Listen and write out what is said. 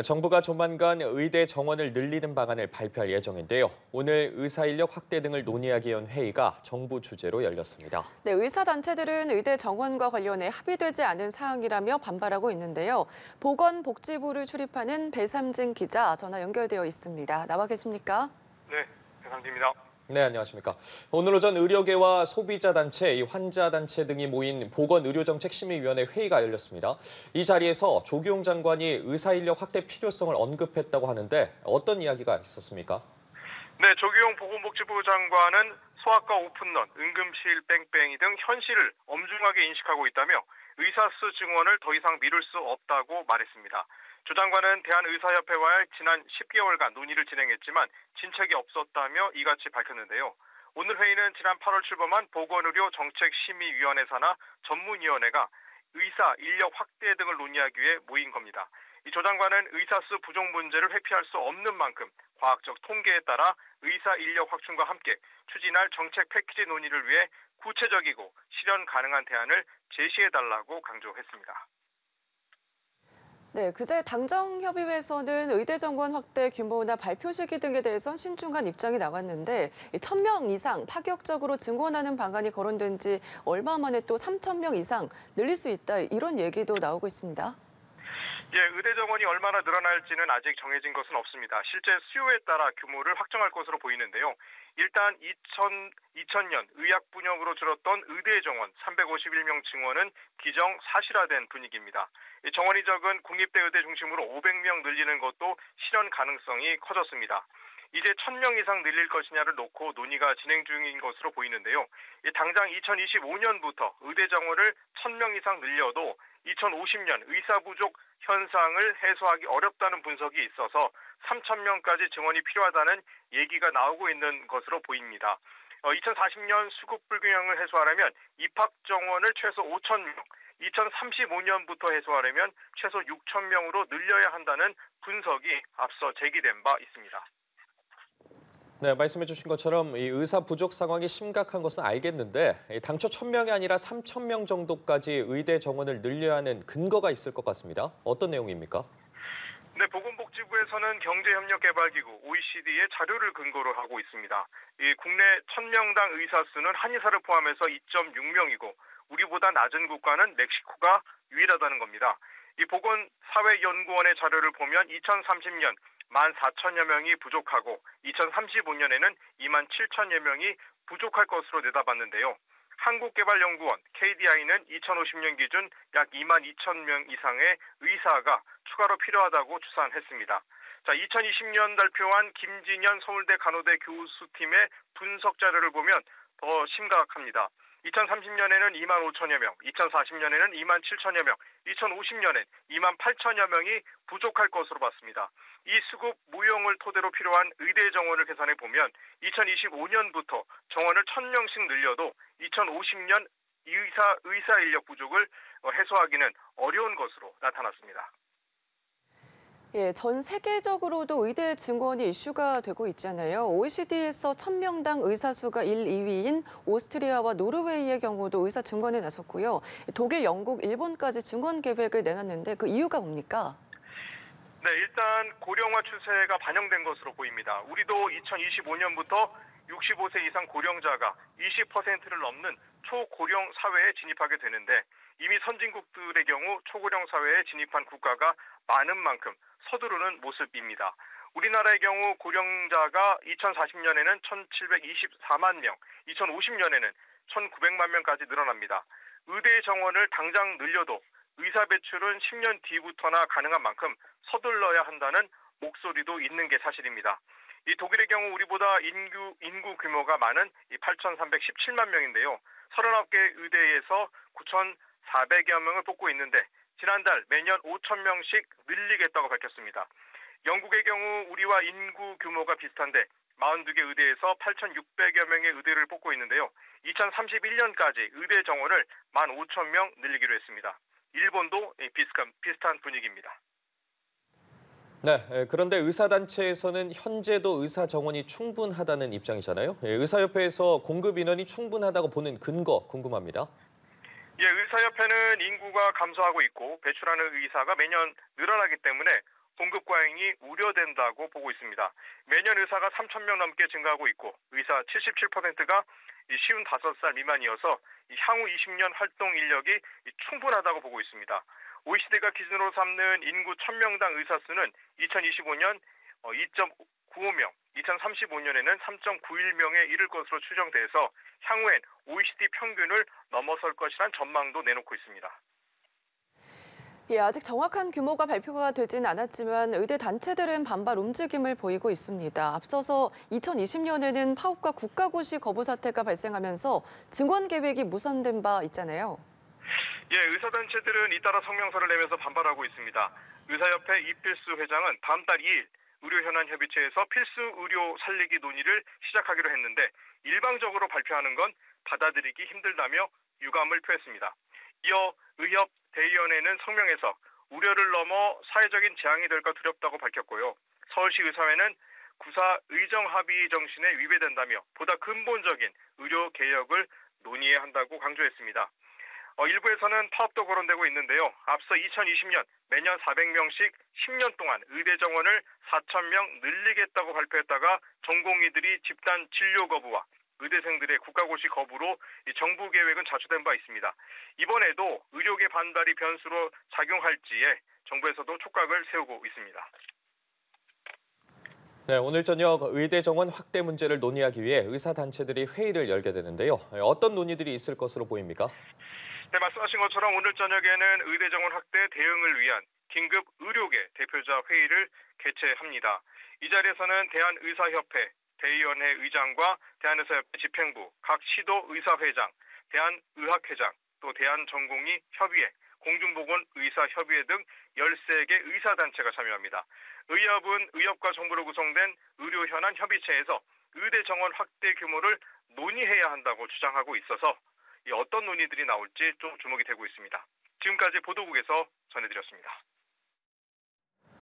정부가 조만간 의대 정원을 늘리는 방안을 발표할 예정인데요. 오늘 의사 인력 확대 등을 논의하기 위한 회의가 정부 주재로 열렸습니다. 네, 의사단체들은 의대 정원과 관련해 합의되지 않은 사항이라며 반발하고 있는데요. 보건복지부를 출입하는 배삼진 기자 전화 연결되어 있습니다. 나와 계십니까? 네, 배상지입니다. 네, 안녕하십니까. 오늘 오전 의료계와 소비자단체, 환자단체 등이 모인 보건의료정책심의위원회 회의가 열렸습니다. 이 자리에서 조규용 장관이 의사 인력 확대 필요성을 언급했다고 하는데 어떤 이야기가 있었습니까? 네, 조규용 보건복지부 장관은 소아과 오픈런, 응급실 뺑뺑이 등 현실을 엄중하게 인식하고 있다며 의사수 증원을 더 이상 미룰 수 없다고 말했습니다. 조 장관은 대한의사협회와 지난 10개월간 논의를 진행했지만 진척이 없었다며 이같이 밝혔는데요. 오늘 회의는 지난 8월 출범한 보건의료정책심의위원회 산하 전문위원회가 의사 인력 확대 등을 논의하기 위해 모인 겁니다. 이 조 장관은 의사수 부족 문제를 회피할 수 없는 만큼 과학적 통계에 따라 의사 인력 확충과 함께 추진할 정책 패키지 논의를 위해 구체적이고 실현 가능한 대안을 제시해달라고 강조했습니다. 네, 그제 당정협의회에서는 의대 정원 확대 규모나 발표 시기 등에 대해선 신중한 입장이 나왔는데 1,000명 이상 파격적으로 증원하는 방안이 거론된 지 얼마 만에 또 3,000명 이상 늘릴 수 있다 이런 얘기도 나오고 있습니다. 예, 의대 정원이 얼마나 늘어날지는 아직 정해진 것은 없습니다. 실제 수요에 따라 규모를 확정할 것으로 보이는데요. 일단 2000년 의학 분야로 줄었던 의대 정원 351명 증원은 기정사실화된 분위기입니다. 정원이 적은 국립대 의대 중심으로 500명 늘리는 것도 실현 가능성이 커졌습니다. 이제 1,000명 이상 늘릴 것이냐를 놓고 논의가 진행 중인 것으로 보이는데요. 당장 2025년부터 의대 정원을 1,000명 이상 늘려도 2050년 의사 부족 현상을 해소하기 어렵다는 분석이 있어서 3,000명까지 증원이 필요하다는 얘기가 나오고 있는 것으로 보입니다. 2040년 수급 불균형을 해소하려면 입학 정원을 최소 5,000명, 2035년부터 해소하려면 최소 6,000명으로 늘려야 한다는 분석이 앞서 제기된 바 있습니다. 네, 말씀해 주신 것처럼 이 의사 부족 상황이 심각한 것은 알겠는데 당초 1,000명이 아니라 3,000명 정도까지 의대 정원을 늘려야 하는 근거가 있을 것 같습니다. 어떤 내용입니까? 네, 보건복지부에서는 경제협력개발기구 OECD의 자료를 근거로 하고 있습니다. 이 국내 1,000명당 의사 수는 한의사를 포함해서 2.6명이고 우리보다 낮은 국가는 멕시코가 유일하다는 겁니다. 이 보건사회연구원의 자료를 보면 2030년 14,000여 명이 부족하고 2035년에는 27,000여 명이 부족할 것으로 내다봤는데요. 한국개발연구원 KDI는 2050년 기준 약 22,000명 이상의 의사가 추가로 필요하다고 추산했습니다. 2020년 발표한 김진현 서울대 간호대 교수팀의 분석 자료를 보면 더 심각합니다. 2030년에는 25,000여 명, 2040년에는 27,000여 명, 2050년엔 28,000여 명이 부족할 것으로 봤습니다. 이 수급 무용을 토대로 필요한 의대 정원을 계산해 보면 2025년부터 정원을 1,000명씩 늘려도 2050년 의사 인력 부족을 해소하기는 어려운 것으로 나타났습니다. 예, 전 세계적으로도 의대 증원이 이슈가 되고 있잖아요. OECD에서 1,000명당 의사 수가 1, 2위인 오스트리아와 노르웨이의 경우도 의사 증원에 나섰고요. 독일, 영국, 일본까지 증원 계획을 내놨는데 그 이유가 뭡니까? 네, 일단 고령화 추세가 반영된 것으로 보입니다. 우리도 2025년부터 65세 이상 고령자가 20%를 넘는 초고령 사회에 진입하게 되는데 이미 선진국들의 경우 초고령 사회에 진입한 국가가 많은 만큼 서두르는 모습입니다. 우리나라의 경우 고령자가 2040년에는 1,724만 명, 2050년에는 1,900만 명까지 늘어납니다. 의대 정원을 당장 늘려도 의사 배출은 10년 뒤부터나 가능한 만큼 서둘러야 한다는 목소리도 있는 게 사실입니다. 이 독일의 경우 우리보다 인구 규모가 많은 8,317만 명인데요. 39개 의대에서 9,400여 명을 뽑고 있는데 지난달 매년 5,000명씩 늘리겠다고 밝혔습니다. 영국의 경우 우리와 인구 규모가 비슷한데 42개 의대에서 8,600여 명의 의대를 뽑고 있는데요. 2031년까지 의대 정원을 15,000명 늘리기로 했습니다. 일본도 비슷한 분위기입니다. 네, 그런데 의사단체에서는 현재도 의사 정원이 충분하다는 입장이잖아요. 의사협회에서 공급 인원이 충분하다고 보는 근거 궁금합니다. 예, 의사협회는 인구가 감소하고 있고 배출하는 의사가 매년 늘어나기 때문에 공급 과잉이 우려된다고 보고 있습니다. 매년 의사가 3,000명 넘게 증가하고 있고 의사 77%가 55살 미만이어서 향후 20년 활동 인력이 충분하다고 보고 있습니다. OECD가 기준으로 삼는 인구 1,000명당 의사 수는 2025년 2.95명, 2035년에는 3.91명에 이를 것으로 추정돼서 향후엔 OECD 평균을 넘어설 것이란 전망도 내놓고 있습니다. 예, 아직 정확한 규모가 발표가 되진 않았지만 의대 단체들은 반발 움직임을 보이고 있습니다. 앞서서 2020년에는 파업과 국가고시 거부 사태가 발생하면서 증원 계획이 무산된 바 있잖아요. 예, 의사단체들은 잇따라 성명서를 내면서 반발하고 있습니다. 의사협회 이필수 회장은 다음 달 2일 의료현안협의체에서 필수 의료 살리기 논의를 시작하기로 했는데 일방적으로 발표하는 건 받아들이기 힘들다며 유감을 표했습니다. 이어 의협 대의원회는 성명에서 우려를 넘어 사회적인 재앙이 될까 두렵다고 밝혔고요. 서울시 의사회는 구사 의정 합의 정신에 위배된다며 보다 근본적인 의료 개혁을 논의해야 한다고 강조했습니다. 일부에서는 파업도 거론되고 있는데요. 앞서 2020년 매년 400명씩 10년 동안 의대 정원을 4,000명 늘리겠다고 발표했다가 전공의들이 집단 진료 거부와 의대생들의 국가고시 거부로 정부 계획은 좌초된 바 있습니다. 이번에도 의료계 반발이 변수로 작용할지에 정부에서도 촉각을 세우고 있습니다. 네, 오늘 저녁 의대 정원 확대 문제를 논의하기 위해 의사단체들이 회의를 열게 되는데요. 어떤 논의들이 있을 것으로 보입니까? 네, 말씀하신 것처럼 오늘 저녁에는 의대 정원 확대 대응을 위한 긴급 의료계 대표자 회의를 개최합니다. 이 자리에서는 대한의사협회, 대의원회 의장과 대한의사협회 집행부, 각 시도 의사회장, 대한의학회장, 또 대한전공의 협의회, 공중보건의사협의회 등 13개 의사단체가 참여합니다. 의협은 의협과 정부로 구성된 의료현안협의체에서 의대 정원 확대 규모를 논의해야 한다고 주장하고 있어서 어떤 논의들이 나올지 좀 주목이 되고 있습니다. 지금까지 보도국에서 전해드렸습니다.